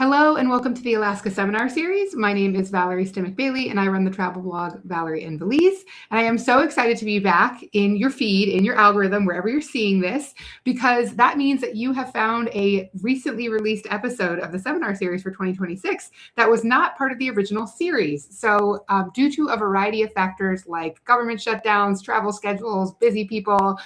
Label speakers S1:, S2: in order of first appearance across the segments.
S1: Hello and welcome to the Alaska Seminar Series. My name is Valerie Stimmick-Bailey and I run the travel blog Valerie and Valise. And I am so excited to be back in your feed, in your algorithm, wherever you're seeing this, because that means that you have found a recently released episode of the seminar series for 2026 that was not part of the original series. So due to a variety of factors like government shutdowns, travel schedules, busy people,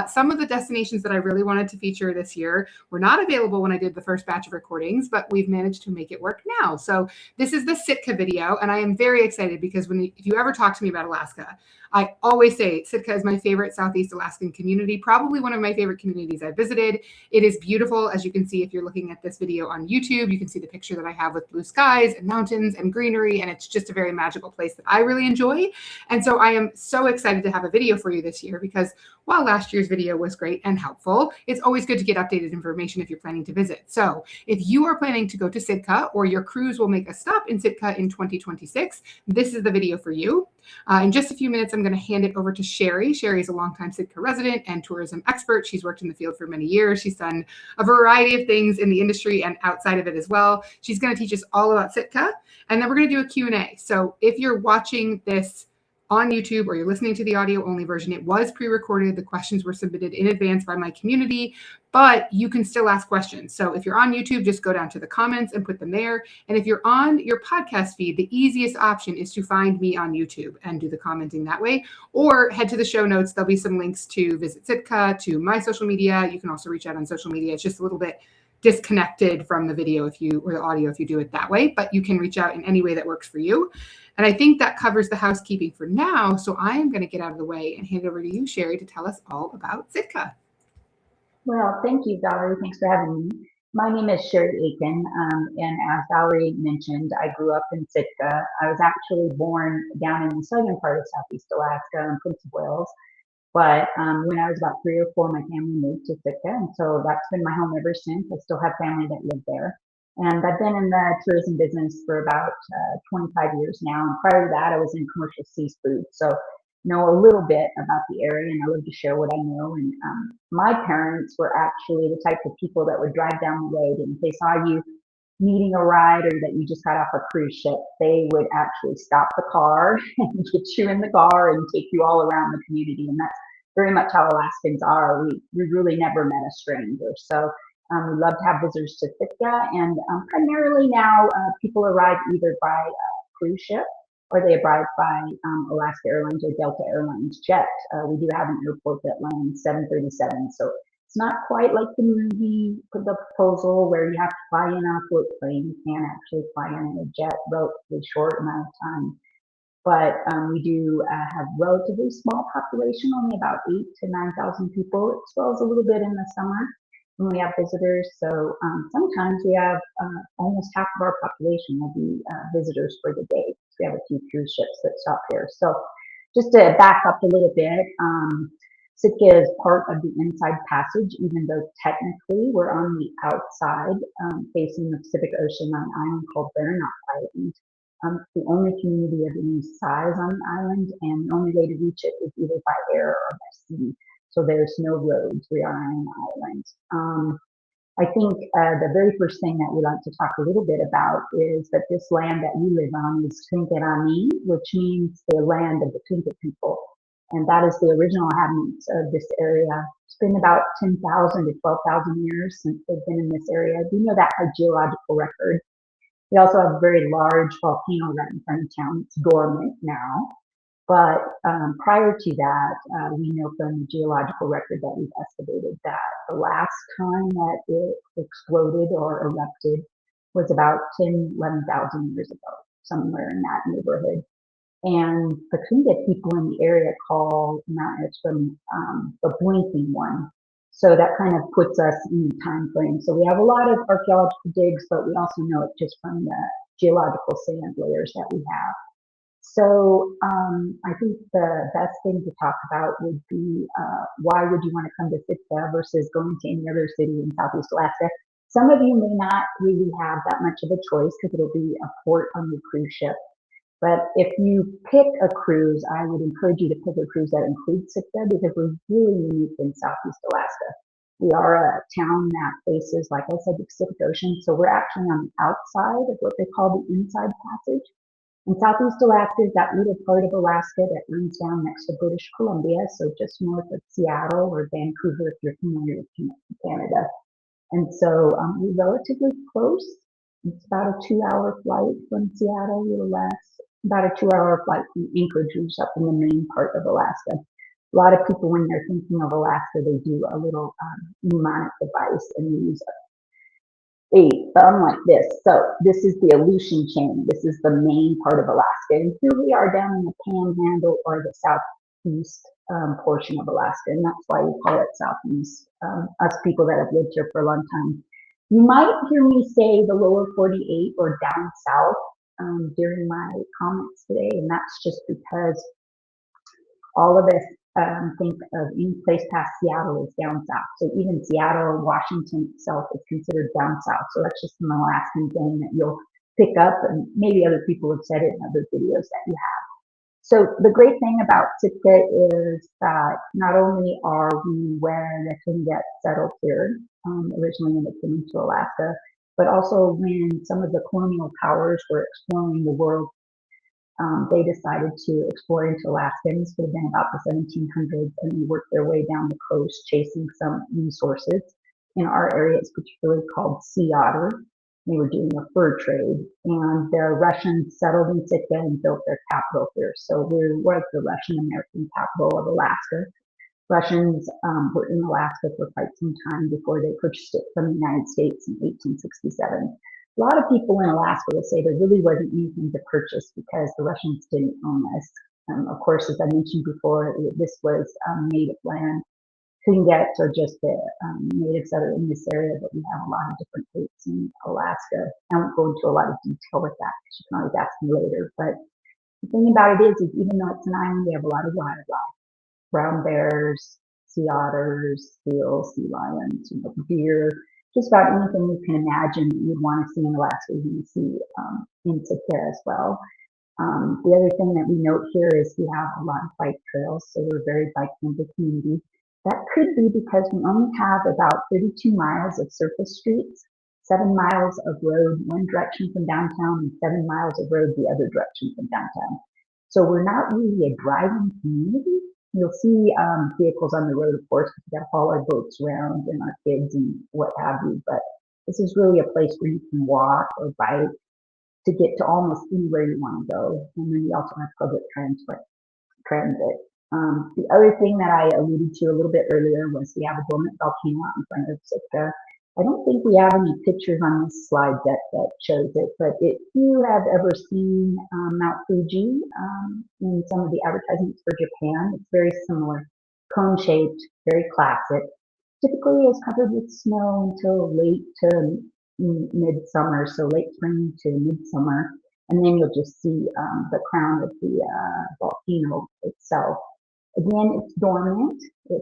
S1: some of the destinations that I really wanted to feature this year were not available when I did the first batch of recordings, but we've managed to make it work now. So this is the Sitka video, and I am very excited because if you ever talk to me about Alaska, I always say Sitka is my favorite Southeast Alaskan community, probably one of my favorite communities I've visited. It is beautiful, as you can see if you're looking at this video on YouTube. You can see the picture that I have with blue skies and mountains and greenery, and it's just a very magical place that I really enjoy. And so I am so excited to have a video for you this year because while last year's video was great and helpful, it's always good to get updated information if you're planning to visit. So if you are planning to go to Sitka or your cruise will make a stop in Sitka in 2026, this is the video for you. In just a few minutes, I'm going to hand it over to Sherry. Sherry is a longtime Sitka resident and tourism expert. She's worked in the field for many years. She's done a variety of things in the industry and outside of it as well. She's going to teach us all about Sitka, and then we're going to do a Q&A. So if you're watching this on YouTube or you're listening to the audio only version, it was pre-recorded. The questions were submitted in advance by my community, but you can still ask questions. So if you're on YouTube, just go down to the comments and put them there. And if you're on your podcast feed, the easiest option is to find me on YouTube and do the commenting that way, or head to the show notes. There'll be some links to Visit Sitka, to my social media. You can also reach out on social media. It's just a little bit disconnected from the video or the audio if you do it that way, but you can reach out in any way that works for you. And I think that covers the housekeeping for now. So I am going to get out of the way and hand it over to you, Sherry, to tell us all about Sitka.
S2: Well, thank you, Valerie. Thanks for having me. My name is Sherry Aiken, and as Valerie mentioned, I grew up in Sitka. I was actually born down in the southern part of Southeast Alaska in Prince of Wales, but when I was about 3 or 4, my family moved to Sitka, and so that's been my home ever since. I still have family that live there. And I've been in the tourism business for about 25 years now. And prior to that, I was in commercial seafood. So know a little bit about the area, and I love to share what I know. And my parents were actually the type of people that would drive down the road, and if they saw you needing a ride or that you just got off a cruise ship, they would actually stop the car and get you in the car and take you all around the community. And that's very much how Alaskans are. We really never met a stranger. So we love to have visitors to Sitka, and primarily now people arrive either by cruise ship or they arrive by Alaska Airlines or Delta Airlines jet. We do have an airport that lands 737, so it's not quite like the movie, the proposal, where you have to fly in on a float plane. You can actually fly in a jet relatively short amount of time. But we do have relatively small population, only about 8 to 9,000 people. It swells a little bit in the summer when we have visitors. So sometimes we have almost half of our population will be visitors for the day. We have a few cruise ships that stop here. So just to back up a little bit, Sitka is part of the Inside Passage, even though technically we're on the outside facing the Pacific Ocean on an island called Baranof Island. It's the only community of any size on the island, and the only way to reach it is either by air or by sea. So there's no roads. We are on an island. I think the very first thing that we'd like to talk a little bit about is that this land that we live on is Trinket-Ani, which means the land of the Trinket people. And that is the original inhabitants of this area. It's been about 10,000 to 12,000 years since they've been in this area. We know that by geological record. We also have a very large volcano right in front of town. It's dormant now. But prior to that, we know from the geological record that we've excavated that the last time that it exploded or erupted was about 10, 11,000 years ago, somewhere in that neighborhood. And the Tlingit people in the area call Mount Edgecombe the blinking one. So that kind of puts us in the time frame. So we have a lot of archaeological digs, but we also know it just from the geological sand layers that we have. So I think the best thing to talk about would be why would you want to come to Sitka versus going to any other city in Southeast Alaska? Some of you may not really have that much of a choice because it'll be a port on your cruise ship. But if you pick a cruise, I would encourage you to pick a cruise that includes Sitka because we're really unique in Southeast Alaska. We are a town that faces, like I said, the Pacific Ocean. So we're actually on the outside of what they call the Inside Passage. And Southeast Alaska is that little part of Alaska that runs down next to British Columbia, so just north of Seattle or Vancouver, if you're familiar with Canada. And so we're relatively close. It's about a 2-hour flight from Seattle, a little less. About a 2-hour flight from Anchorage, which is up in the main part of Alaska. A lot of people, when they're thinking of Alaska, they do a little mnemonic device and use a thumb like this. So this is the Aleutian chain. This is the main part of Alaska. And here we are down in the Panhandle or the southeast portion of Alaska. And that's why we call it Southeast, us people that have lived here for a long time. You might hear me say the lower 48 or down south during my comments today. And that's just because all of us think of any place past Seattle as down south. So even Seattle, Washington itself is considered down south. So that's just an Alaskan thing that you'll pick up, and maybe other people have said it in other videos that you have. So the great thing about Sitka is that not only are we where the Tlingit settled here, originally in the Peninsula, Alaska, but also when some of the colonial powers were exploring the world, they decided to explore into Alaska. And this would have been about the 1700s, and they worked their way down the coast chasing some resources. In our area, it's particularly called sea otter. They were doing a fur trade, and the Russians settled in Sitka and built their capital here. So we was the Russian American capital of Alaska. Russians were in Alaska for quite some time before they purchased it from the United States in 1867. A lot of people in Alaska will say there really wasn't anything to purchase because the Russians didn't own us. Of course, as I mentioned before, this was native land. Tlingits are just the natives that are in this area, but we have a lot of different groups in Alaska. I won't go into a lot of detail with that because you can always ask me later. But the thing about it is even though it's an island, we have a lot of wildlife. Brown bears, sea otters, seals, sea lions, deer, just about anything you can imagine that you'd want to see in Alaska, you can see in Sitka as well. The other thing that we note here is we have a lot of bike trails, so we're a very bike-friendly community. That could be because we only have about 32 miles of surface streets, 7 miles of road one direction from downtown, and 7 miles of road the other direction from downtown. So we're not really a driving community. You'll see vehicles on the road, of course, because we got to haul our boats around and our kids and what have you. But this is really a place where you can walk or bike to get to almost anywhere you want to go. And then we also have public transit. The other thing that I alluded to a little bit earlier was we have a dormant volcano out in front of Sitka. I don't think we have any pictures on this slide deck that shows it, but if you have ever seen Mount Fuji in some of the advertisements for Japan, it's very similar, cone-shaped, very classic. Typically is covered with snow until late to midsummer, so late spring to midsummer, and then you'll just see the crown of the volcano itself. Again, it's dormant. It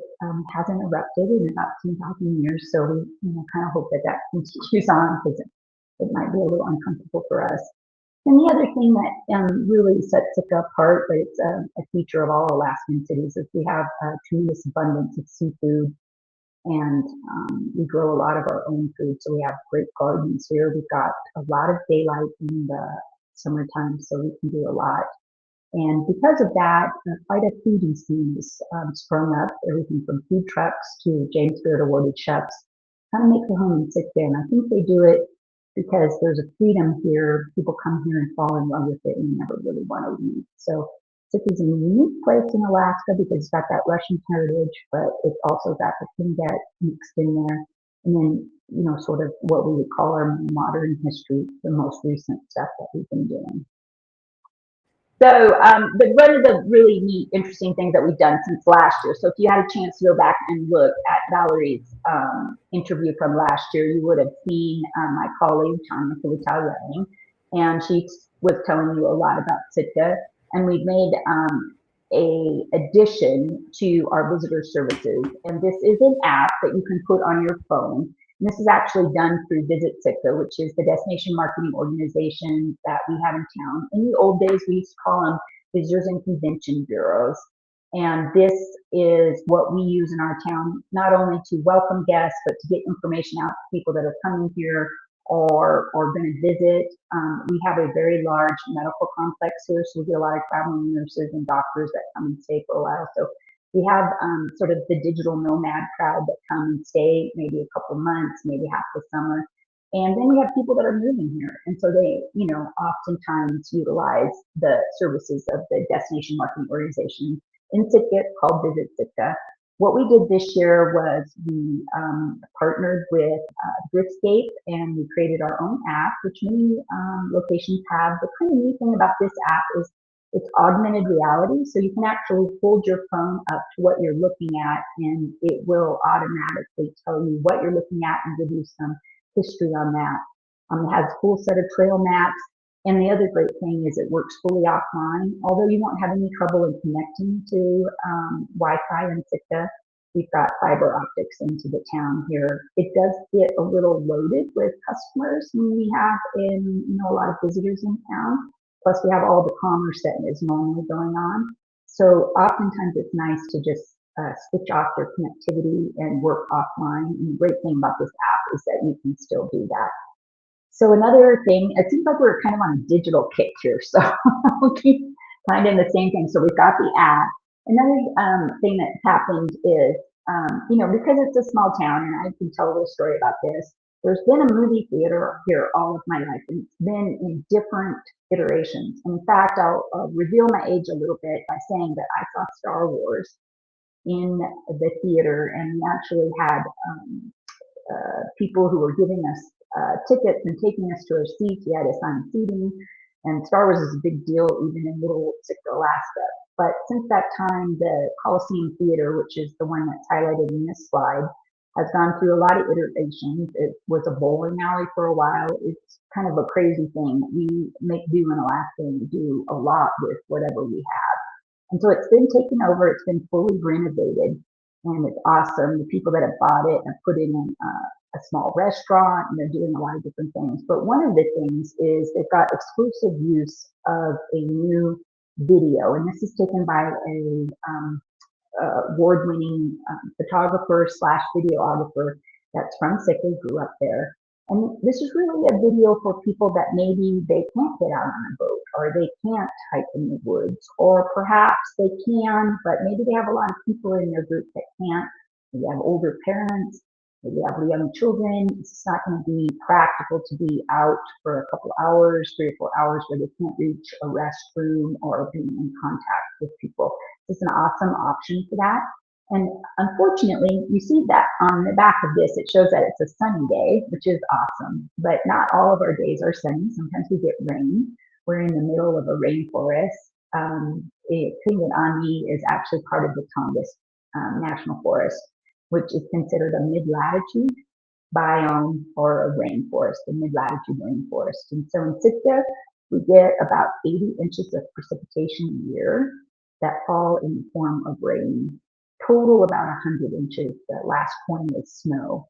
S2: hasn't erupted in about 10,000 years, so we kind of hope that that continues on because it might be a little uncomfortable for us. And the other thing that really sets Sitka apart, but it's a feature of all Alaskan cities, is we have a tremendous abundance of seafood, and we grow a lot of our own food. So we have great gardens here. We've got a lot of daylight in the summertime, so we can do a lot. And because of that, quite a foodie scene has sprung up, everything from food trucks to James Beard awarded chefs, kind of make their home in Sitka. And I think they do it because there's a freedom here. People come here and fall in love with it and never really want to leave. So Sitka is a unique place in Alaska because it's got that Russian heritage, but it's also got the Tlingit mixed in there. And then, sort of what we would call our modern history, the most recent stuff that we've been doing. So one of the really neat, interesting things that we've done since last year. So if you had a chance to go back and look at Valerie's interview from last year, you would have seen my colleague, Tanya Filatelli, and she was telling you a lot about Sitka. And we've made a addition to our visitor services. And this is an app that you can put on your phone. And this is actually done through Visit Sitka, which is the destination marketing organization that we have in town. In the old days, we used to call them visitors and convention bureaus. And this is what we use in our town, not only to welcome guests, but to get information out to people that are coming here or going to visit. We have a very large medical complex here, so we get a lot of traveling nurses and doctors that come and stay for a while. So we have sort of the digital nomad crowd that come and stay maybe a couple months, maybe half the summer. And then we have people that are moving here. And so they, oftentimes utilize the services of the destination marketing organization in Sitka called Visit Sitka. What we did this year was we partnered with Britscape and we created our own app, which many locations have. The kind of neat thing about this app is it's augmented reality, so you can actually hold your phone up to what you're looking at and it will automatically tell you what you're looking at and give you some history on that. It has a full set of trail maps. And the other great thing is it works fully offline. Although you won't have any trouble in connecting to Wi-Fi in Sitka, we've got fiber optics into the town here. It does get a little loaded with customers when we have a lot of visitors in town. Plus we have all the commerce that is normally going on. So oftentimes it's nice to just switch off your connectivity and work offline. And the great thing about this app is that you can still do that. So another thing, it seems like we're kind of on a digital kick here, so we'll keep kind of the same thing. So we've got the app. Another thing that's happened is, because it's a small town, and I can tell a story about this, there's been a movie theater here all of my life, and it's been in different iterations. In fact, I'll reveal my age a little bit by saying that I saw Star Wars in the theater, and we actually had people who were giving us tickets and taking us to our seats. We had assigned seating, and Star Wars is a big deal even in Little Sitka, Alaska. But since that time, the Coliseum Theater, which is the one that's highlighted in this slide, has gone through a lot of iterations. It was a bowling alley for a while. It's kind of a crazy thing. We make do in Alaska, and we do a lot with whatever we have. And so it's been taken over. It's been fully renovated, and it's awesome. The people that have bought it have put in a small restaurant, and they're doing a lot of different things. But one of the things is they've got exclusive use of a new video, and this is taken by a award-winning photographer slash videographer that's from Sitka, grew up there. And this is really a video for people that maybe they can't get out on a boat, or they can't hike in the woods, or perhaps they can, but maybe they have a lot of people in their group that can't. Maybe have older parents, maybe have young children. It's not going to be practical to be out for a couple hours, 3 or 4 hours, where they can't reach a restroom or be in contact with people. It's an awesome option for that. And unfortunately, you see that on the back of this, it shows that it's a sunny day, which is awesome, but not all of our days are sunny. Sometimes we get rain. We're in the middle of a rainforest. Pinganani is actually part of the Tongass National Forest, which is considered a mid-latitude biome or a rainforest, a mid-latitude rainforest. And so in Sitka, we get about 80 inches of precipitation a year that fall in the form of rain. Total about 100 inches. The last point is snow.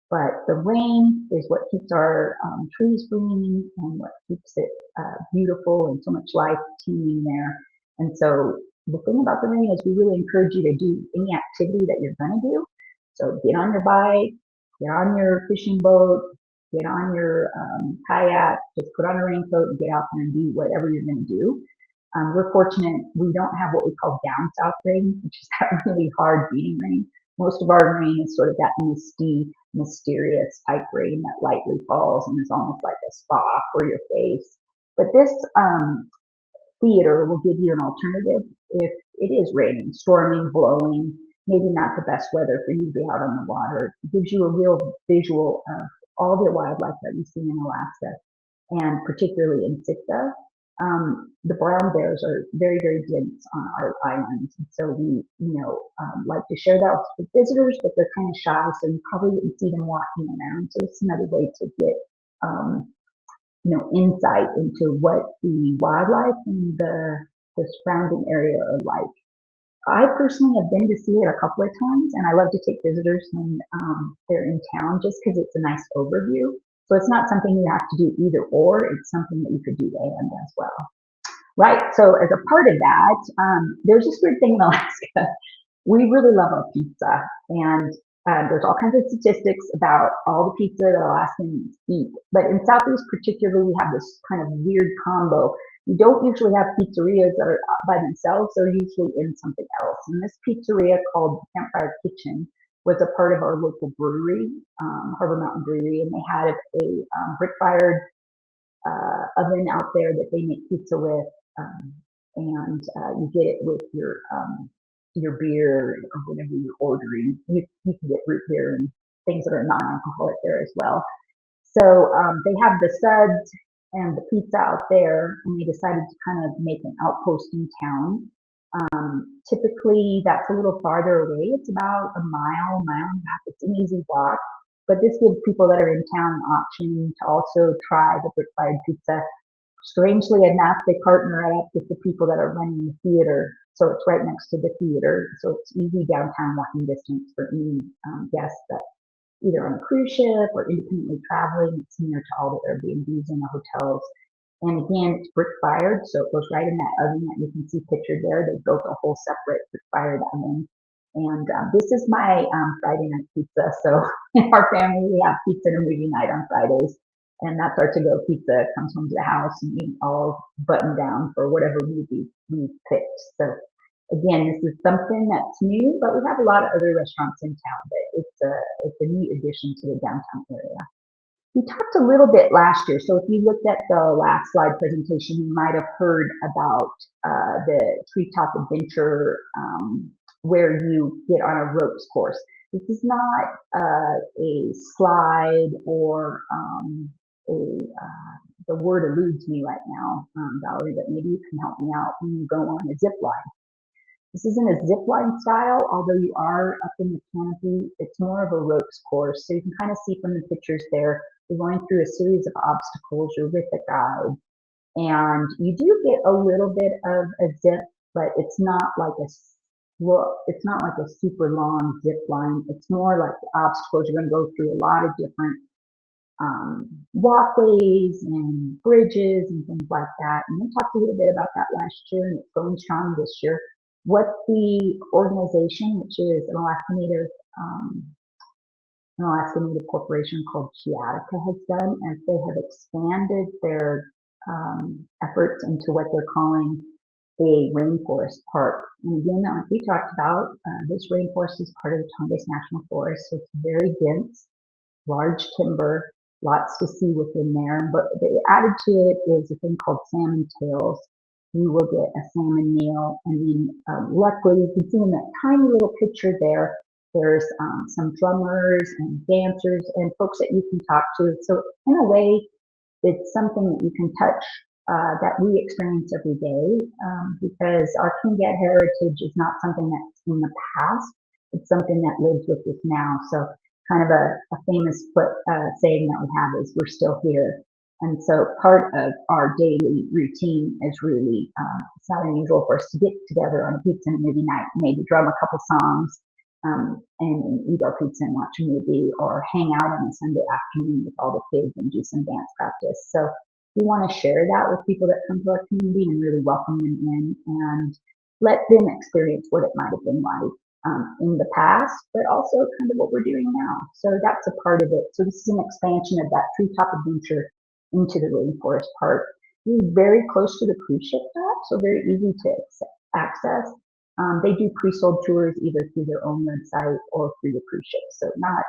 S2: But the rain is what keeps our trees green and what keeps it beautiful and so much life teeming there. And so the thing about the rain is we really encourage you to do any activity that you're going to do. So get on your bike, get on your fishing boat, get on your kayak, just put on a raincoat and get out there and do whatever you're going to do. We're fortunate we don't have what we call down south rain, which is that really hard beating rain. Most of our rain is sort of that misty, mysterious type rain that lightly falls and is almost like a spa for your face. But this theater will give you an alternative if it is raining, storming, blowing, maybe not the best weather for you to be out on the water. It gives you a real visual of all the wildlife that we see in Alaska, and particularly in Sitka. The brown bears are very, very dense on our islands. And so we, like to share that with visitors, but they're kind of shy, so you probably wouldn't see them walking around. So it's another way to get, insight into what the wildlife and the surrounding area are like. I personally have been to see it a couple of times, and I love to take visitors when they're in town just because it's a nice overview. So it's not something you have to do either or, it's something that you could do and as well. Right. So as a part of that, there's this weird thing in Alaska. We really love our pizza, and there's all kinds of statistics about all the pizza that Alaskans eat. But in Southeast, particularly, we have this kind of weird combo. You don't usually have pizzerias that are by themselves; they're usually in something else. And this pizzeria called Campfire Kitchen was a part of our local brewery, Harbor Mountain Brewery, and they had a brick-fired oven out there that they make pizza with, and you get it with your beer or whatever you're ordering. You can get root beer and things that are non-alcoholic there as well. So they have the suds and the pizza out there, and they decided to kind of make an outpost in town. Typically, that's a little farther away. It's about a mile and a half. It's an easy walk. But this gives people that are in town an option to also try the brick fired pizza. Strangely enough, they partner up with the people that are running the theater. So it's right next to the theater. So it's easy downtown walking distance for any guests that either on a cruise ship or independently traveling. It's near to all the Airbnbs and the hotels. And again, it's brick fired, so it goes right in that oven that you can see pictured there. They built a whole separate brick fired oven. And this is my Friday night pizza. So in our family, we have pizza and a movie night on Fridays. And that's our to-go pizza. It comes home to the house and we all button down for whatever movie we picked. So again, this is something that's new, but we have a lot of other restaurants in town. But it's a neat addition to the downtown area. We talked a little bit last year. So if you looked at the last slide presentation, you might have heard about the treetop adventure where you get on a ropes course. This is not a slide or the word eludes me right now, Valerie, but maybe you can help me out when you go on a zip line. This isn't a zip line style, although you are up in the canopy. It's more of a ropes course. So you can kind of see from the pictures there, you're going through a series of obstacles, you're with a guide, and you do get a little bit of a zip, but it's not like a super long zip line. It's more like the obstacles. You're going to go through a lot of different walkways and bridges and things like that. And we talked a little bit about that last year, and it's going strong this year. What the organization, which is an Alaska Native corporation called Chiatica, has done, is they have expanded their efforts into what they're calling a rainforest park. And again, like we talked about, this rainforest is part of the Tongass National Forest, so it's very dense, large timber, lots to see within there. But the added to it is a thing called salmon tails. You will get a salmon meal, and then luckily you can see in that tiny little picture there, there's some drummers and dancers and folks that you can talk to. So in a way, it's something that you can touch that we experience every day, because our Tlingit heritage is not something that's in the past. It's something that lives with us now. So kind of a famous saying that we have is we're still here. And so part of our daily routine is really, it's not unusual for us to get together on a pizza and movie night, maybe drum a couple songs, and eat our pizza and watch a movie, or hang out on a Sunday afternoon with all the kids and do some dance practice. So we want to share that with people that come to our community and really welcome them in and let them experience what it might have been like in the past, but also kind of what we're doing now. So that's a part of it. So this is an expansion of that treetop adventure into the rainforest park. We're very close to the cruise ship dock, so very easy to access. They do pre-sold tours either through their own website or through the cruise ship. So not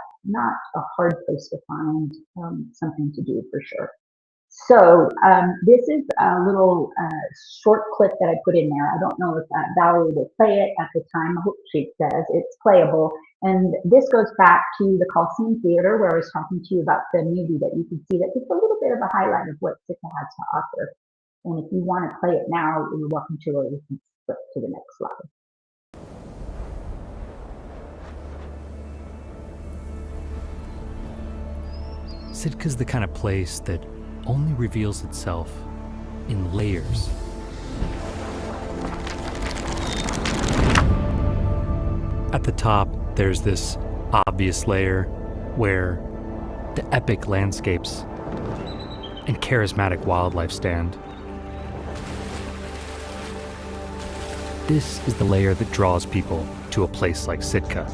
S2: a hard place to find something to do for sure. So this is a little short clip that I put in there. I don't know if Valerie will play it at the time. I hope she does. It's playable. And this goes back to the Coliseum Theater where I was talking to you about the movie that you can see that it's a little bit of a highlight of what Sitka has to offer. And if you want to play it now, you're welcome to, or you can flip to the next slide.
S3: Sitka's the kind of place that only reveals itself in layers. At the top, there's this obvious layer where the epic landscapes and charismatic wildlife stand. this is the layer that draws people to a place like Sitka.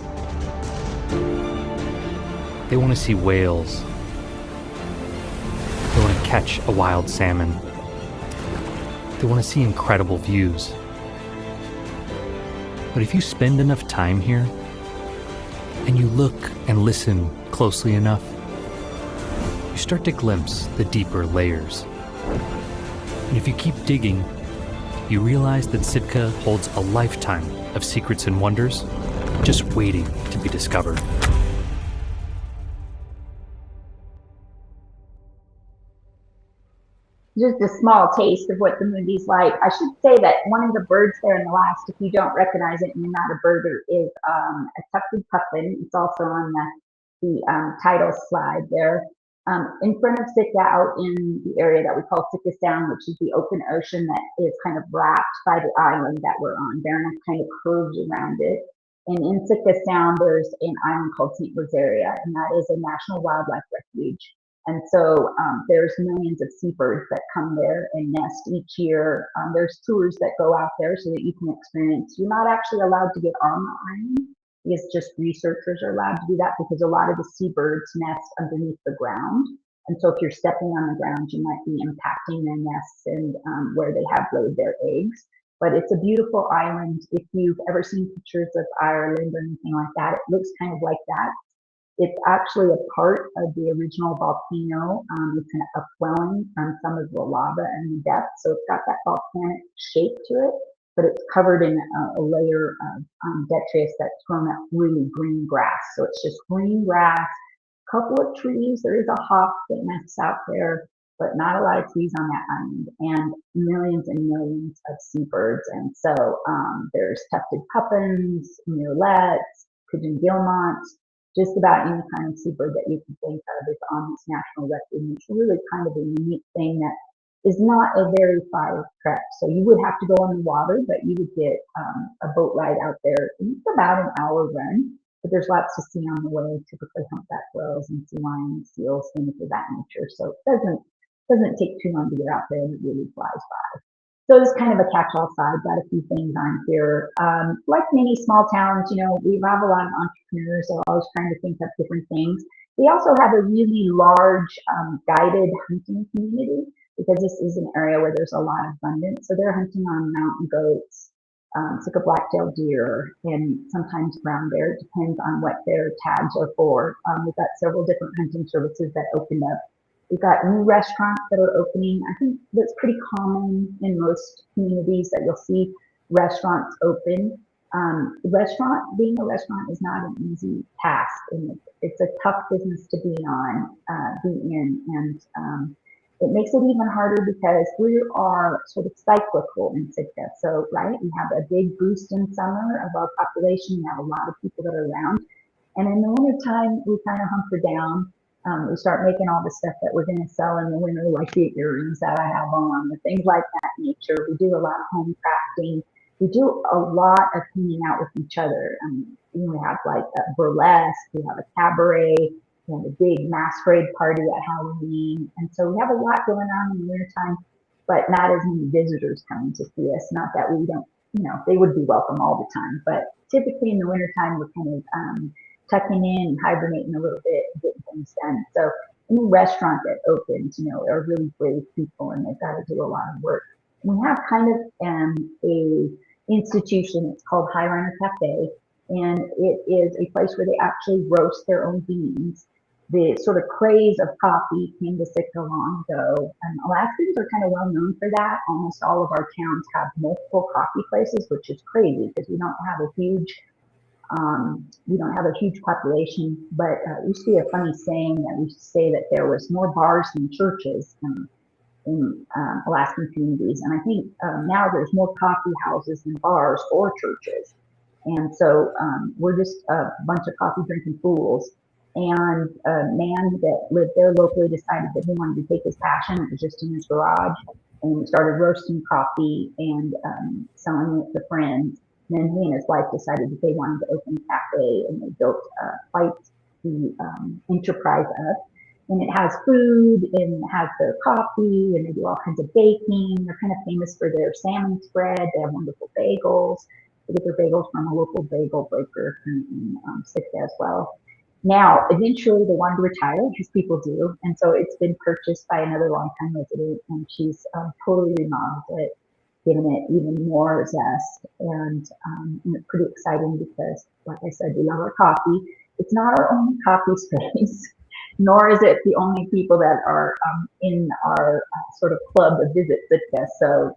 S3: They want to see whales. They want to catch a wild salmon. They want to see incredible views. But if you spend enough time here, and you look and listen closely enough, you start to glimpse the deeper layers. And if you keep digging, you realize that Sitka holds a lifetime of secrets and wonders just waiting to be discovered.
S2: Just a small taste of what the movie's like. I should say that one of the birds there in the last, if you don't recognize it and you're not a birder, is a tufted puffin. It's also on the title slide there. In front of Sitka, out in the area that we call Sitka Sound, which is the open ocean that is kind of wrapped by the island that we're on. Baranof kind of curves around it. And in Sitka Sound, there's an island called St. Rosaria, and that is a national wildlife refuge. And so there's millions of seabirds that come there and nest each year. There's tours that go out there so that you can experience. You're not actually allowed to get on the island, because just researchers are allowed to do that, because a lot of the seabirds nest underneath the ground. And so if you're stepping on the ground, you might be impacting their nests and where they have laid their eggs. But it's a beautiful island. If you've ever seen pictures of Ireland or anything like that, it looks kind of like that. It's actually a part of the original volcano. It's an upwelling from some of the lava and the depth, so it's got that volcanic shape to it, but it's covered in a layer of detritus that's grown up really green grass. So it's just green grass, a couple of trees. There is a hawk that nests out there, but not a lot of trees on that island, and millions of seabirds. And so there's tufted puffins, murrelets, pigeon guillemots, just about any kind of seabird that you can think of is on this national refuge. It's really kind of a unique thing that is not a very far trek. So you would have to go on the water, but you would get a boat ride out there. It's about an hour run, but there's lots to see on the way, typically humpback whales and sea lions, seals, things of that nature. So it doesn't take too long to get out there, and it really flies by. So it's kind of a catch-all side, got a few things on here. Like many small towns, we have a lot of entrepreneurs that are always trying to think of different things. We also have a really large guided hunting community, because this is an area where there's a lot of abundance. So they're hunting on mountain goats, Sitka black-tailed deer, and sometimes brown bear. It depends on what their tags are for. We've got several different hunting services that opened up. We've got new restaurants that are opening. I think that's pretty common in most communities that you'll see restaurants open. Being a restaurant is not an easy task, and it's a tough business to be in, and it makes it even harder because we are sort of cyclical in Sitka. So, right, we have a big boost in summer of our population. We have a lot of people that are around, and in the wintertime, we kind of hunker down. We start making all the stuff that we're going to sell in the winter, like the earrings that I have on, and things like that nature. We do a lot of home crafting. We do a lot of hanging out with each other. We have like a burlesque, we have a cabaret, we have a big masquerade party at Halloween. And so we have a lot going on in the wintertime, but not as many visitors coming to see us. Not that we don't, they would be welcome all the time, but typically in the wintertime, we're kind of tucking in and hibernating a little bit and getting things done. So any restaurant that opens, are really brave people, and they've got to do a lot of work. We have kind of a institution. It's called Highliner Cafe, and it is a place where they actually roast their own beans. The sort of craze of coffee came to Sitka long ago, and Alaskans are kind of well known for that. Almost all of our towns have multiple coffee places, which is crazy because we don't have a huge population. But it used to be a funny saying that we used to say that there was more bars than churches in Alaskan communities, and I think now there's more coffee houses than bars or churches. And so we're just a bunch of coffee drinking fools. And a man that lived there locally decided that he wanted to take his passion. It was just in his garage, and started roasting coffee and selling it to friends. And then he and his wife decided that they wanted to open a cafe, and they built quite the enterprise up. And it has food and it has their coffee and they do all kinds of baking. They're kind of famous for their salmon spread. They have wonderful bagels. They get their bagels from a local bagel breaker in Sitka as well. Now, eventually they wanted to retire, as people do, and so it's been purchased by another longtime resident, and she's totally remodeled it, given it even more zest, and it's pretty exciting because, like I said, we love our coffee. It's not our only coffee space, nor is it the only people that are in our sort of club of Visit Sitka. So,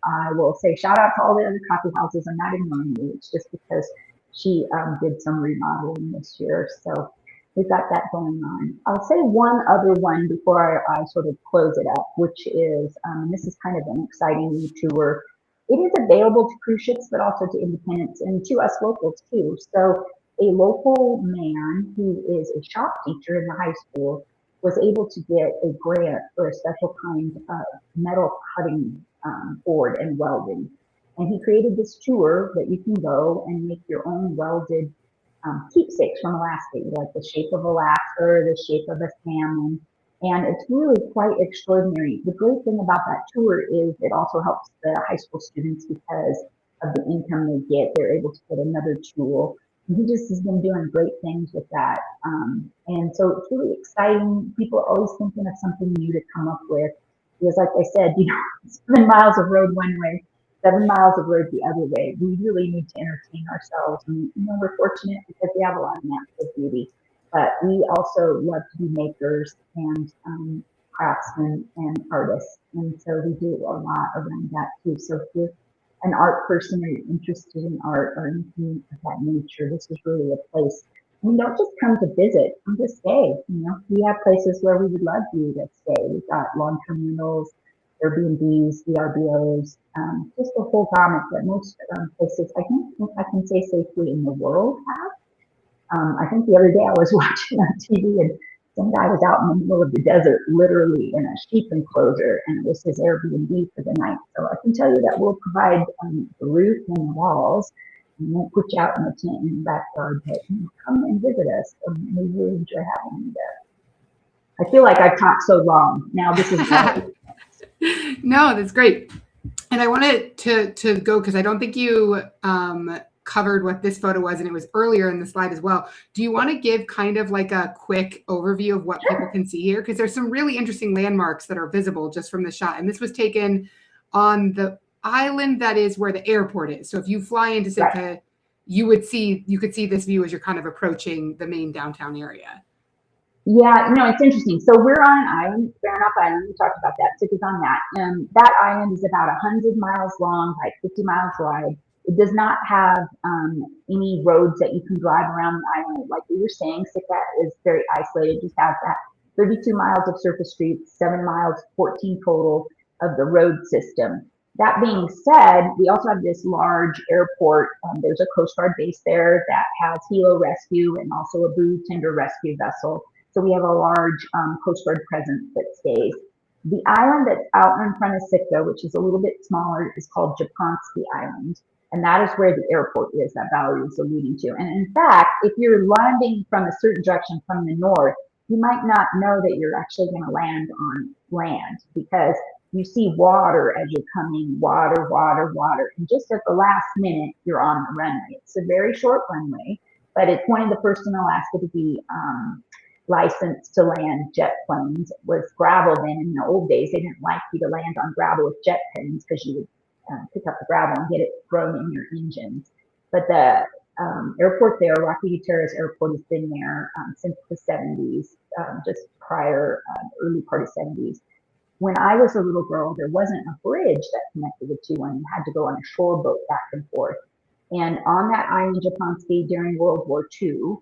S2: I will say shout out to all the other coffee houses. I'm not ignoring you. It's just because she did some remodeling this year. So we've got that going on. I'll say one other one before I sort of close it up, which is, and this is kind of an exciting new tour. It is available to cruise ships, but also to independents and to us locals too. So a local man who is a shop teacher in the high school was able to get a grant for a special kind of metal cutting board and welding. And he created this tour that you can go and make your own welded keepsakes from Alaska, like the shape of Alaska or the shape of a salmon. And it's really quite extraordinary. The great thing about that tour is it also helps the high school students because of the income they get. They're able to get another tool. And he just has been doing great things with that. And so it's really exciting. People are always thinking of something new to come up with. Because like I said, 7 miles of road one way, 7 miles of road the other way. We really need to entertain ourselves. And we're fortunate because we have a lot of natural beauty. But we also love to be makers and craftsmen and artists. And so we do a lot around that too. So if you're an art person or you're interested in art or anything of that nature, this is really a place. Don't just come to visit, come to stay. We have places where we would love you to stay. We've got long-term rentals, Airbnbs, VRBOs, just a whole gamut that most places, I can say safely in the world have. I think the other day I was watching on TV and some guy was out in the middle of the desert, literally in a sheep enclosure, and it was his Airbnb for the night. So I can tell you that we'll provide the roof and the walls, and won't put you out in the tent in the backyard, but come and visit us. We really enjoy having you there. I feel like I've talked so long. Now this is
S1: No, that's great. And I wanted to go because I don't think you covered what this photo was, and it was earlier in the slide as well. Do you want to give kind of like a quick overview of what people can see here? Because there's some really interesting landmarks that are visible just from the shot. And this was taken on the island that is where the airport is. So if you fly into Sitka, right, you could see this view as you're kind of approaching the main downtown area.
S2: Yeah, it's interesting. So we're on an island, Baranof Island. We talked about that. Sitka's on that. That island is about 100 miles long by 50 miles wide. It does not have any roads that you can drive around the island. Like we were saying, Sitka is very isolated, just has that 32 miles of surface streets, 7 miles, 14 total of the road system. That being said, we also have this large airport. There's a Coast Guard base there that has helo rescue and also a buoy tender rescue vessel. So we have a large Coast Guard presence that stays. The island that's out in front of Sitka, which is a little bit smaller, is called Jablonski Island. And that is where the airport is that Valerie was alluding to. And in fact, if you're landing from a certain direction from the north, you might not know that you're actually going to land on land because you see water as you're coming, water, water, water. And just at the last minute, you're on the runway. It's a very short runway, but it's one of the first in Alaska to be licensed to land jet planes. It was gravel then. In the old days, they didn't like you to land on gravel with jet planes because you would pick up the gravel and get it thrown in your engines. But the airport there, Rocky Terrace Airport, has been there since the 70s, just prior, early part of 70s. When I was a little girl, there wasn't a bridge that connected the two, and you had to go on a shore boat back and forth. And on that island, Jablonski, during World War II,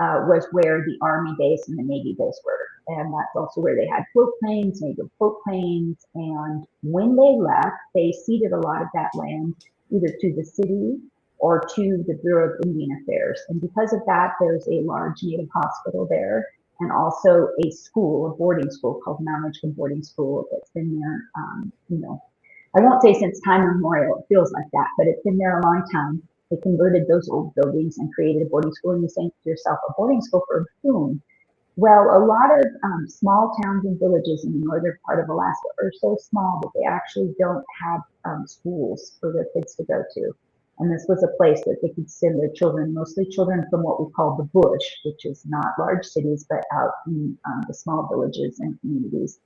S2: was where the Army base and the Navy base were. And that's also where they had float planes, naval float planes. And when they left, they ceded a lot of that land either to the city or to the Bureau of Indian Affairs. And because of that, there's a large Native hospital there and also a school, a boarding school called Mount Edgecombe Boarding School that's been there, I won't say since time immemorial, it feels like that, but it's been there a long time. They converted those old buildings and created a boarding school, and you think to yourself, a boarding school for whom? Well, a lot of small towns and villages in the northern part of Alaska are so small that they actually don't have schools for their kids to go to. And this was a place that they could send their children, mostly children from what we call the bush, which is not large cities, but out in the small villages and communities.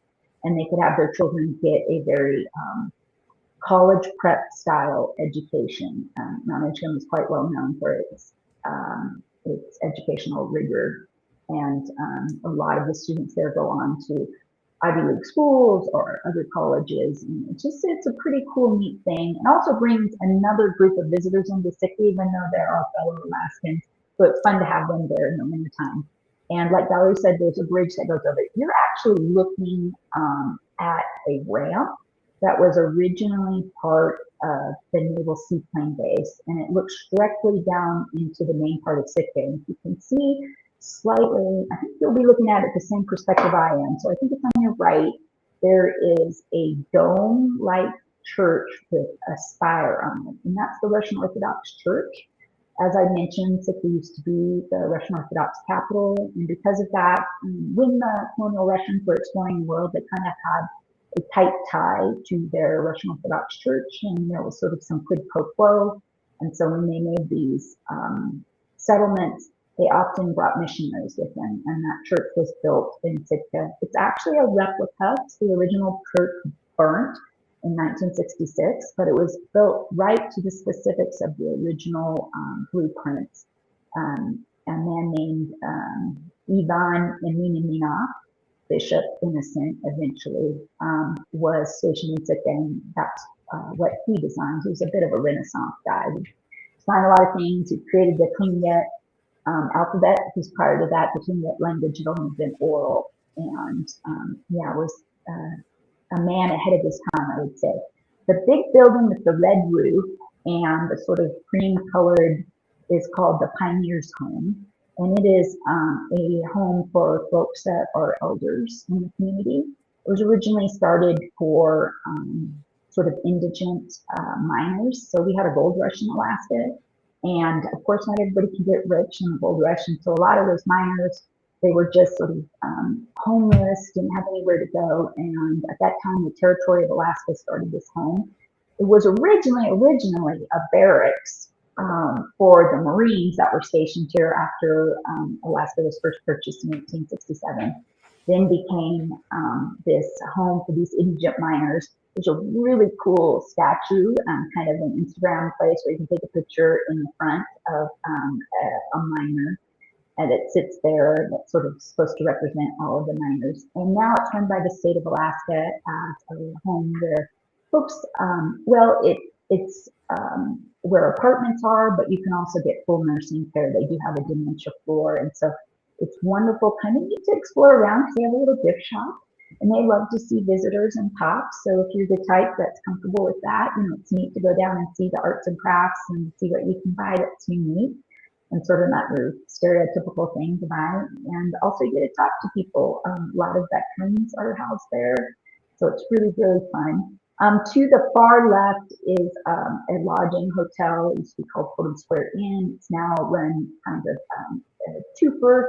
S2: And they could have their children get a very college prep style education. Mount Edgecombe is quite well known for its educational rigor, and a lot of the students there go on to Ivy League schools or other colleges. And it's a pretty cool, neat thing. It also brings another group of visitors into Sitka, even though they're all fellow Alaskans. So it's fun to have them there in the wintertime. And like Valerie said, there's a bridge that goes over it. You're actually looking at a ramp that was originally part of the Naval Seaplane Base, and it looks directly down into the main part of Sitka. And you can see slightly, I think you'll be looking at it the same perspective I am. So I think it's on your right. There is a dome-like church with a spire on it, and that's the Russian Orthodox Church. As I mentioned, Sitka used to be the Russian Orthodox capital, and because of that, when the colonial Russians were exploring the world, they kind of had a tight tie to their Russian Orthodox Church, and there was sort of some quid pro quo. And so when they made these settlements, they often brought missionaries with them, and that church was built in Sitka. It's actually a replica. The original church burnt in 1966, but it was built right to the specifics of the original blueprints. A man named Ivan Eminimina, Bishop Innocent, eventually was stationed in Sitka, and that's what he designed. He was a bit of a Renaissance guy. He designed a lot of things. He created the Tlingit alphabet, because prior to that, the Tlingit language had only been oral, and was a man ahead of his time, I would say. The big building with the red roof and the sort of cream colored is called the Pioneers Home, and it is a home for folks that are elders in the community. It was originally started for sort of indigent miners. So we had a gold rush in Alaska, and of course, not everybody can get rich in the gold rush, and so a lot of those miners, they were just sort of homeless, didn't have anywhere to go. And at that time, the territory of Alaska started this home. It was originally a barracks for the Marines that were stationed here after Alaska was first purchased in 1867. Then became this home for these indigent miners. There's a really cool statue, kind of an Instagram place where you can take a picture in the front of a miner. And it sits there, that's sort of supposed to represent all of the miners. And now it's run by the state of Alaska as a home where folks, it's where apartments are, but you can also get full nursing care. They do have a dementia floor. And so it's wonderful, kind of neat to explore around, because they have a little gift shop. And they love to see visitors and pops. So if you're the type that's comfortable with that, it's neat to go down and see the arts and crafts and see what you can buy that's unique, and sort of not your stereotypical thing to buy. And also you get to talk to people. A lot of veterans are housed there. So it's really, really fun. To the far left is a lodging hotel. It used to be called Fulton Square Inn. It's now run kind of a twofer.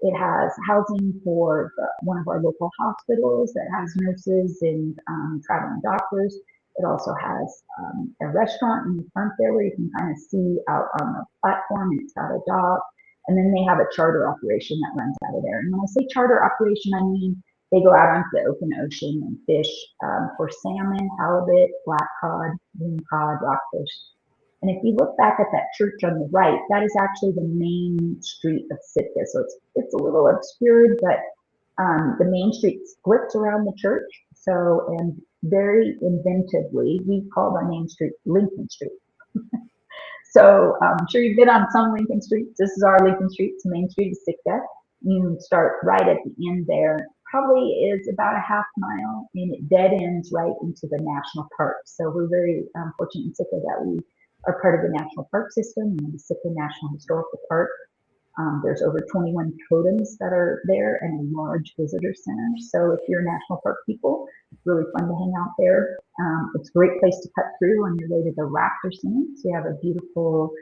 S2: It has housing for one of our local hospitals that has nurses and traveling doctors. It also has a restaurant in the front there where you can kind of see out on the platform. It's got a dock. And then they have a charter operation that runs out of there. And when I say charter operation, I mean they go out onto the open ocean and fish for salmon, halibut, black cod, green cod, rockfish. And if you look back at that church on the right, that is actually the main street of Sitka. So it's a little obscured, but the main street splits around the church. So, and very inventively, we called our main street Lincoln Street. So I'm sure you've been on some Lincoln Streets. This is our Lincoln Street. It's the main street of Sitka. You start right at the end there. Probably is about a half mile, and it dead ends right into the national park. So we're very fortunate in Sitka that we are part of the national park system, the Sitka National Historical Park. There's over 21 totems that are there and a large visitor center. So if you're national park people, it's really fun to hang out there. It's a great place to cut through on your way to the Raptor Center. So you have a beautiful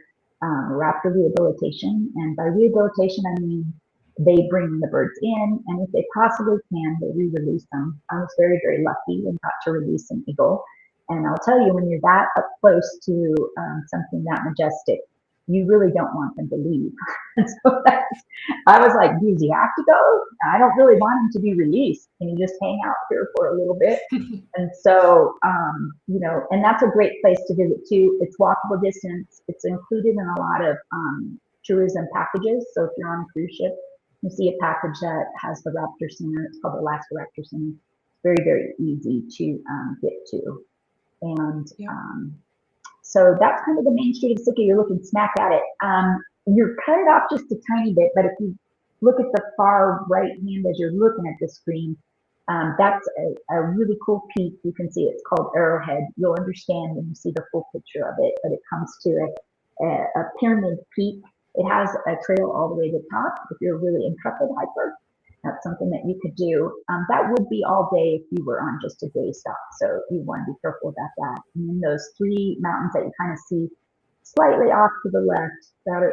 S2: raptor rehabilitation. And by rehabilitation, I mean They bring the birds in, and if they possibly can, they re-release them. I was very, very lucky and got to release an eagle. And I'll tell you, when you're that up close to something that majestic, you really don't want them to leave. And so I was like, "Geez, you have to go? I don't really want him to be released. Can you just hang out here for a little bit?" And so, and that's a great place to visit too. It's walkable distance. It's included in a lot of tourism packages. So if you're on a cruise ship, you see a package that has the Raptor Center. It's called the Alaska Raptor Center. It's very, very easy to get to. And so that's kind of the main street of Sitka. You're looking smack at it. You're cut it off just a tiny bit, but if you look at the far right hand as you're looking at the screen, that's a really cool peak. You can see it's called Arrowhead. You'll understand when you see the full picture of it, but it comes to a pyramid peak. It has a trail all the way to the top. If you're a really intrepid hiker, that's something that you could do. That would be all day if you were on just a day stop. So you want to be careful about that. And then those three mountains that you kind of see slightly off to the left,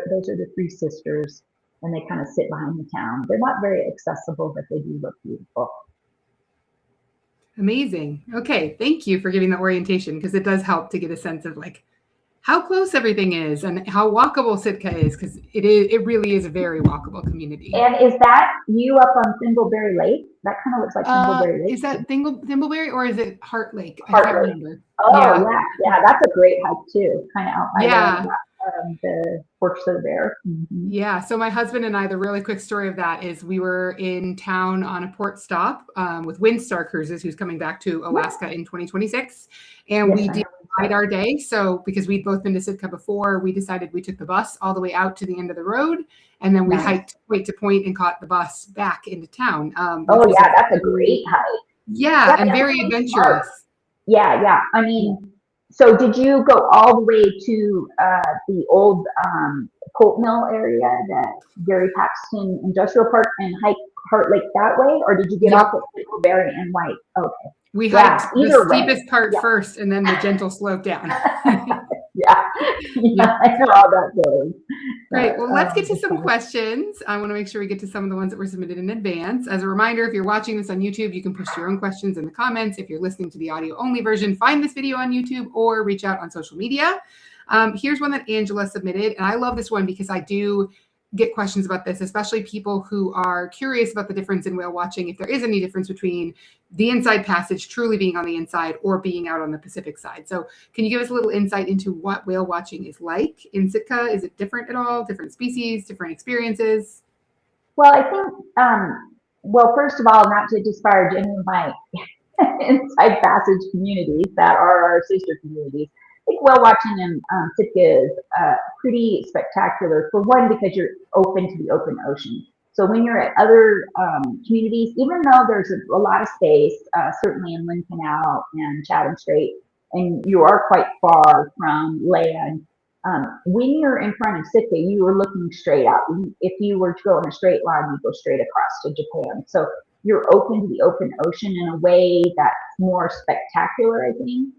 S2: those are the Three Sisters, and they kind of sit behind the town. They're not very accessible, but they do look beautiful.
S1: Amazing. Okay. Thank you for giving the orientation, because it does help to get a sense of like how close everything is and how walkable Sitka is, because it really is a very walkable community.
S2: And is that you up on Thimbleberry Lake? That kind of looks like Thimbleberry Lake.
S1: Is that Thimbleberry or is it Heart Lake?
S2: Heart
S1: I can't
S2: Lake.
S1: remember.
S2: Oh, yeah, that's a great hike too. Kind of out by the Forks of the Bear. Mm-hmm.
S1: Yeah. So my husband and I, the really quick story of that is we were in town on a port stop with Windstar Cruises, who's coming back to Alaska in 2026. And we did ride our day. So because we'd both been to Sitka before, we decided we took the bus all the way out to the end of the road. And then we hiked point to point and caught the bus back into town.
S2: That's a great hike.
S1: Yeah, and very adventurous.
S2: Yeah. I mean, so did you go all the way to the old pulp mill area, the Gary Paxton Industrial Park, and hike Heart Lake that way? Or did you get off at Thimbleberry and White? Okay.
S1: We hiked the steepest part first and then the gentle slope down.
S2: I know how that goes.
S1: Great. Well, let's get to some questions. I want to make sure we get to some of the ones that were submitted in advance. As a reminder, if you're watching this on YouTube, you can post your own questions in the comments. If you're listening to the audio only version, find this video on YouTube or reach out on social media. Here's one that Angela submitted. And I love this one because I do get questions about this, especially people who are curious about the difference in whale watching, if there is any difference between the inside passage truly being on the inside or being out on the Pacific side. So can you give us a little insight into what whale watching is like in Sitka? Is it different at all? Different species, different experiences?
S2: Well, I think, first of all, not to disparage any of my inside passage communities that are our sister communities, I think whale watching in Sitka is pretty spectacular. For one, because you're open to the open ocean. So when you're at other communities, even though there's a lot of space, certainly in Lynn Canal and Chatham Strait, and you are quite far from land, when you're in front of Sitka, you are looking straight out. If you were to go in a straight line, you go straight across to Japan. So you're open to the open ocean in a way that's more spectacular, I think.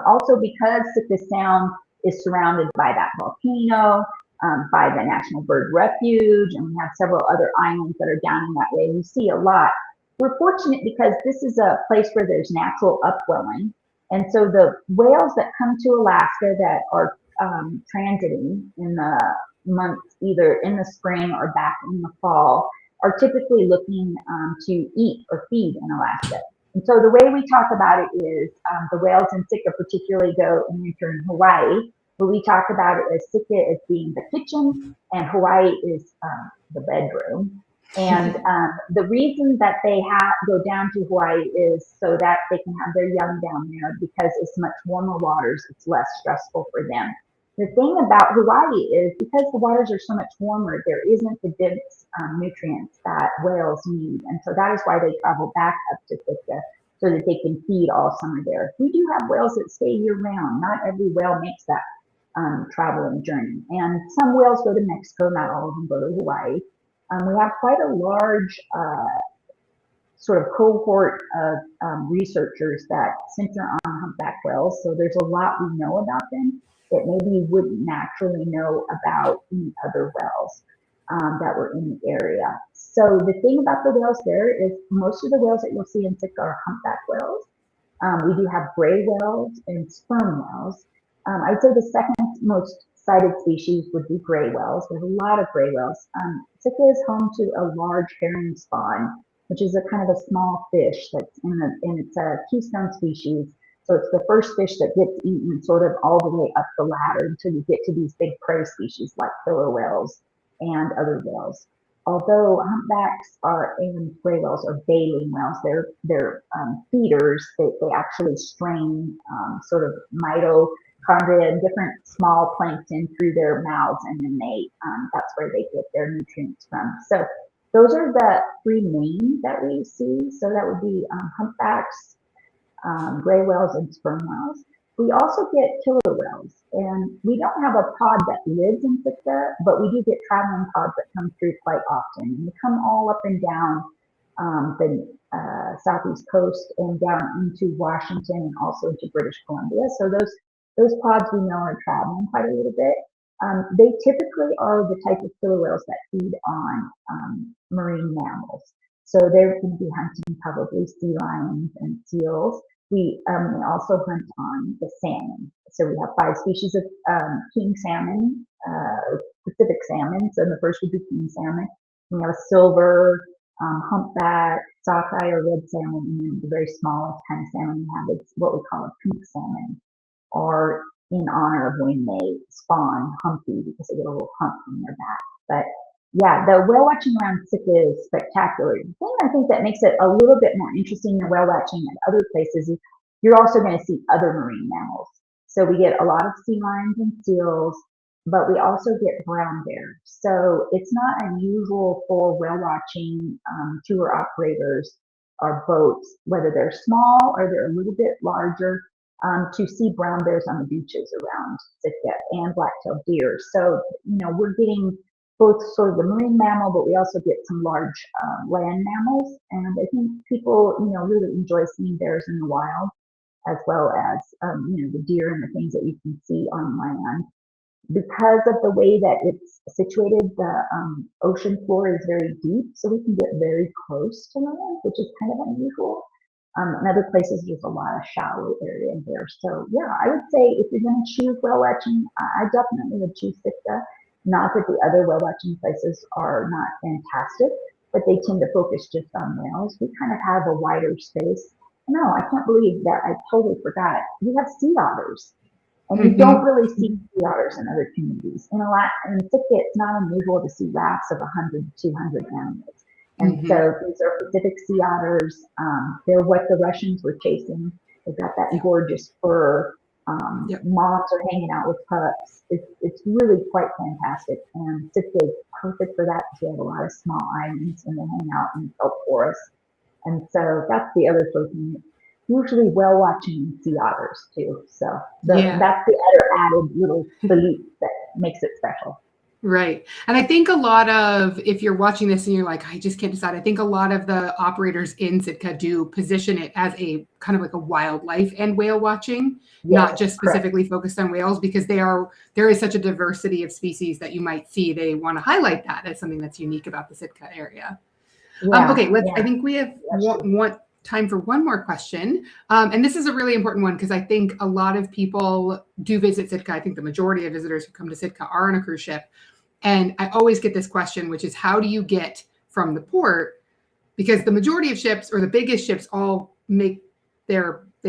S2: Also, because Sitka Sound is surrounded by that volcano, by the National Bird Refuge, and we have several other islands that are down in that way. We see a lot. We're fortunate because this is a place where there's natural upwelling. And so the whales that come to Alaska that are transiting in the months, either in the spring or back in the fall, are typically looking to eat or feed in Alaska. And so the way we talk about it is the whales in Sitka particularly go and winter in Hawaii, but we talk about it as Sitka as being the kitchen and Hawaii is the bedroom. And the reason that they go down to Hawaii is so that they can have their young down there, because it's much warmer waters, it's less stressful for them. The thing about Hawaii is because the waters are so much warmer, there isn't the dense nutrients that whales need. And so that is why they travel back up to Sitka, so that they can feed all summer there. We do have whales that stay year round. Not every whale makes that traveling journey. And some whales go to Mexico, not all of them go to Hawaii. We have quite a large sort of cohort of researchers that center on humpback whales. So there's a lot we know about them that maybe you wouldn't naturally know about any other whales. that were in the area. So the thing about the whales there is most of the whales that you'll see in Sitka are humpback whales. We do have gray whales and sperm whales. I'd say the second most cited species would be gray whales. There's a lot of gray whales. Sitka is home to a large herring spawn, which is a kind of a small fish that's and it's a keystone species. So it's the first fish that gets eaten sort of all the way up the ladder until you get to these big prey species like killer whales and other whales. Although humpbacks and gray whales are baleen whales, they're feeders. They actually strain sort of mitochondria and different small plankton through their mouths, and then that's where they get their nutrients from. So those are the three main that we see. So that would be humpbacks, gray whales, and sperm whales. We also get killer whales, and we don't have a pod that lives in Sitka, but we do get traveling pods that come through quite often. And they come all up and down the southeast coast and down into Washington and also into British Columbia. So those pods we know are traveling quite a little bit. They typically are the type of killer whales that feed on marine mammals. So they're going to be hunting probably sea lions and seals. We also hunt on the salmon. So we have 5 species of king salmon, Pacific salmon. So the first would be king salmon. We have a silver, humpback, sockeye or red salmon, and then the very smallest kind of salmon we have is what we call a pink salmon, or in honor of when they spawn, humpy, because they get a little hump on their back. But yeah, the whale watching around Sitka is spectacular. The thing I think that makes it a little bit more interesting than whale watching at other places is you're also going to see other marine mammals. So we get a lot of sea lions and seals, but we also get brown bears. So it's not unusual for whale watching tour operators or boats, whether they're small or they're a little bit larger, to see brown bears on the beaches around Sitka and black-tailed deer. So, we're getting both sort of the marine mammal, but we also get some large land mammals. And I think people, really enjoy seeing bears in the wild, as well as, the deer and the things that you can see on land. Because of the way that it's situated, the ocean floor is very deep, so we can get very close to land, which is kind of unusual. In other places, there's a lot of shallow area there. So yeah, I would say if you're going to choose whale watching, I definitely would choose Sitka. Not that the other whale watching places are not fantastic, but they tend to focus just on whales. We kind of have a wider space. No, I can't believe that. I totally forgot. We have sea otters. And you don't really see sea otters in other communities. In Sitka, it's not unusual to see rafts of 100 to 200 animals. And so these are Pacific sea otters. They're what the Russians were chasing. They've got that gorgeous fur. Moms are hanging out with pups. It's really quite fantastic. And Sitka is perfect for that because we have a lot of small islands and they hang out in the kelp forest. And so that's the other thing. Usually whale watching sea otters too. So that's the other added little salute that makes it special.
S1: Right. And I think a lot of, if you're watching this and you're like, I just can't decide, I think a lot of the operators in Sitka do position it as a kind of like a wildlife and whale watching, not just specifically focused on whales, because there is such a diversity of species that you might see. They want to highlight that as something that's unique about the Sitka area. I think we have one time for one more question. And this is a really important one because I think a lot of people do visit Sitka. I think the majority of visitors who come to Sitka are on a cruise ship. And I always get this question, which is how do you get from the port? Because the majority of ships or the biggest ships all they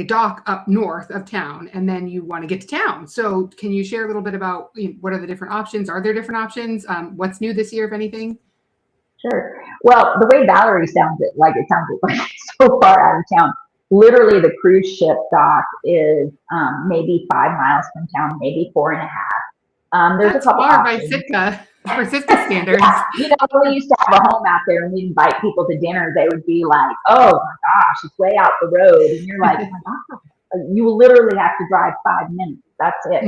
S1: dock up north of town and then you want to get to town. So can you share a little bit about what are the different options? Are there different options? What's new this year, if anything?
S2: Sure. Well, the way Valerie sounds it like so far out of town. Literally, the cruise ship dock is maybe 5 miles from town, maybe 4.5. There's
S1: That's
S2: a couple
S1: far
S2: options.
S1: by Sitka, for Sitka standards.
S2: When we used to have a home out there and we'd invite people to dinner, they would be like, "Oh my gosh, it's way out the road," and you're like, "Oh my gosh, you literally have to drive 5 minutes. That's it."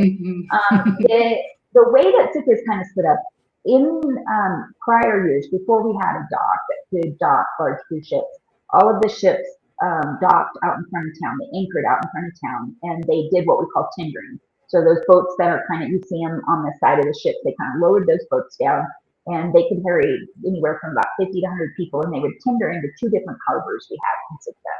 S2: The way that Sitka is kind of split up in prior years, before we had a dock that could dock large cruise ships, all of the ships docked out in front of town. They anchored out in front of town, and they did what we call tendering. So those boats that are you see them on the side of the ship, they kind of lowered those boats down and they could carry anywhere from about 50 to 100 people, and they would tender into 2 different harbors we have in Sitka.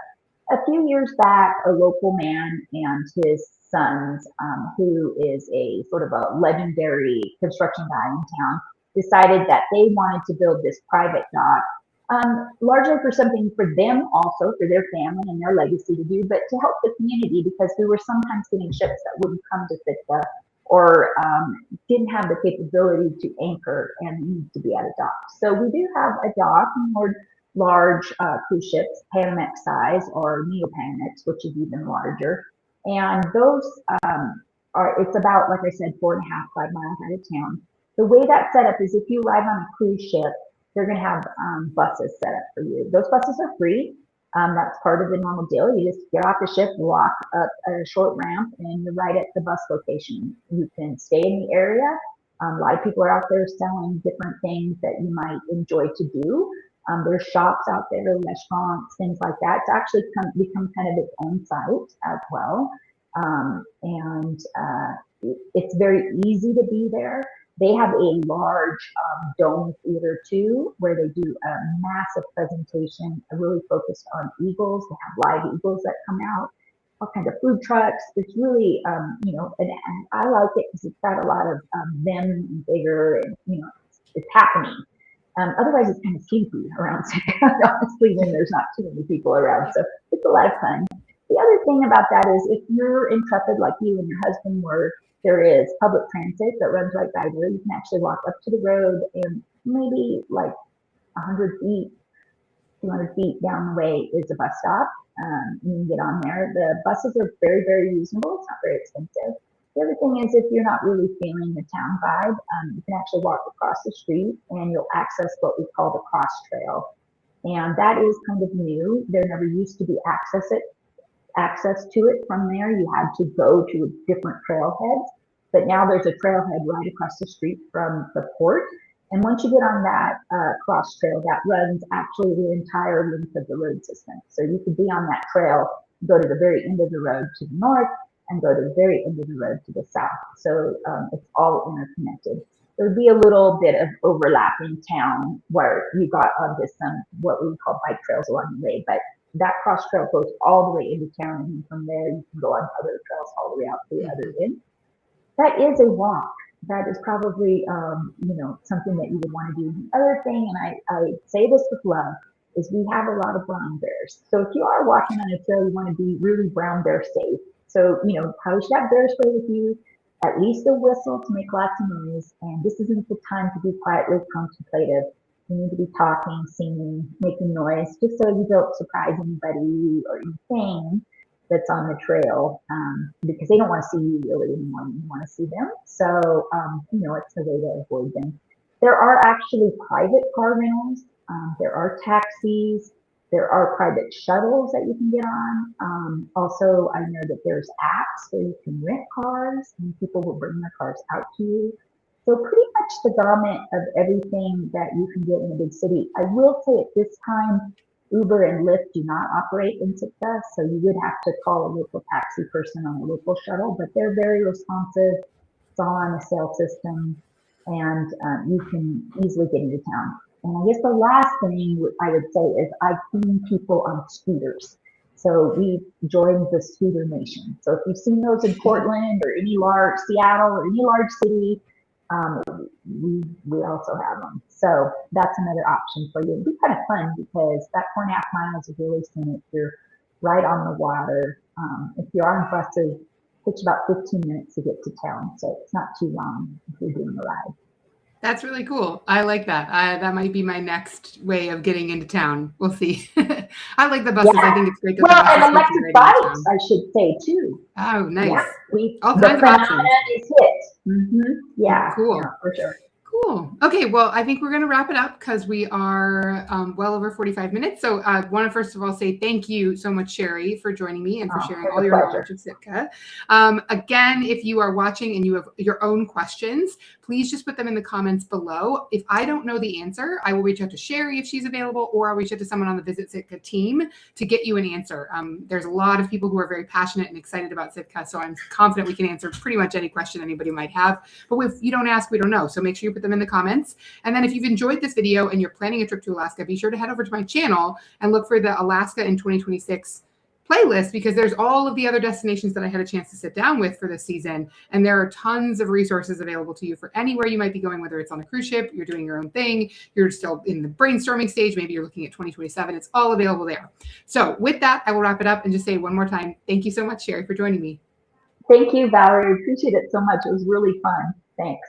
S2: A few years back, a local man and his sons, who is a sort of a legendary construction guy in town, decided that they wanted to build this private dock, largely for something for them also, for their family and their legacy to do, but to help the community, because we were sometimes getting ships that wouldn't come to Sitka, or didn't have the capability to anchor and need to be at a dock. So we do have a dock moored large cruise ships, Panamax size, or Neo-Panamax, which is even larger. And those it's about, like I said, 4.5, 5 miles out of town. The way that's set up is if you arrive on a cruise ship, they're going to have buses set up for you. Those buses are free. That's part of the normal deal. You just get off the ship, walk up a short ramp, and you're right at the bus location. You can stay in the area. A lot of people are out there selling different things that you might enjoy to do. There's shops out there, restaurants, things like that. It's actually become kind of its own site as well. It's very easy to be there. They have a large dome theater too, where they do a massive presentation, really focused on eagles. They have live eagles that come out, all kinds of food trucks. It's really, and I like it because it's got a lot of vim and vigor, and it's happening. Otherwise, it's kind of sleepy around Sitka, honestly, when there's not too many people around. So it's a lot of fun. The other thing about that is, if you're intrepid like you and your husband were, there is public transit that runs right by there. You can actually walk up to the road, and maybe like 100 feet, 200 feet down the way is a bus stop. You can get on there. The buses are very, very reasonable. It's not very expensive. The other thing is, if you're not really feeling the town vibe, you can actually walk across the street and you'll access what we call the cross trail. And that is kind of new. There never used to be access to it from there. You had to go to different trailheads, but now there's a trailhead right across the street from the port. And once you get on that cross trail, that runs actually the entire length of the road system. So you could be on that trail, go to the very end of the road to the north, and go to the very end of the road to the south. So it's all interconnected. There would be a little bit of overlap in town where you got onto some, what we call bike trails along the way, but that cross trail goes all the way into town, and from there you can go on other trails all the way out to the other end. That is a walk. That is probably something that you would want to do. The other thing, and I say this with love, is we have a lot of brown bears. So if you are walking on a trail, you want to be really brown bear safe. So, probably should have bear spray with you, at least a whistle to make lots of noise. And this isn't the time to be quietly contemplative. You need to be talking, singing, making noise, just so you don't surprise anybody or anything that's on the trail, because they don't want to see you really anymore. You want to see them. So, it's a way to avoid them. There are actually private car rentals. There are taxis. There are private shuttles that you can get on. Also, I know that there's apps where you can rent cars, and people will bring their cars out to you. So pretty much the gamut of everything that you can get in a big city. I will say at this time, Uber and Lyft do not operate in Sitka, so you would have to call a local taxi person on a local shuttle, but they're very responsive. It's all on the cell system, and you can easily get into town. And I guess the last thing I would say is I've seen people on scooters. So we joined the scooter nation. So if you've seen those in Portland or any large, Seattle or any large city, we also have them. So that's another option for you. It'd be kind of fun because that 4.5 miles is really scenic. You're right on the water. If you're on buses, it takes about 15 minutes to get to town. So it's not too long if you're doing a ride.
S1: That's really cool. I like that. That might be my next way of getting into town. We'll see. I like the buses. Yeah. I think it's great.
S2: Well, and electric bikes, I should say, too.
S1: Oh, nice.
S2: Yeah,
S1: all kinds of options.
S2: Is hit. Mm-hmm. Yeah.
S1: Cool.
S2: Yeah, for sure.
S1: Cool. Okay, well, I think we're going to wrap it up because we are well over 45 minutes. So I want to first of all say thank you so much, Sherry, for joining me and for sharing all your knowledge of Sitka. Again, if you are watching and you have your own questions, please just put them in the comments below. If I don't know the answer, I will reach out to Sherry if she's available, or I'll reach out to someone on the Visit Sitka team to get you an answer. There's a lot of people who are very passionate and excited about Sitka, so I'm confident we can answer pretty much any question anybody might have. But if you don't ask, we don't know. So make sure you put them in the comments. And then if you've enjoyed this video and you're planning a trip to Alaska, be sure to head over to my channel and look for the Alaska in 2026 playlist, because there's all of the other destinations that I had a chance to sit down with for this season. And there are tons of resources available to you for anywhere you might be going, whether it's on a cruise ship, you're doing your own thing, you're still in the brainstorming stage, maybe you're looking at 2027. It's all available there. So with that, I will wrap it up and just say one more time, thank you so much, Sherry, for joining me.
S2: Thank you, Valerie. Appreciate it so much. It was really fun. Thanks.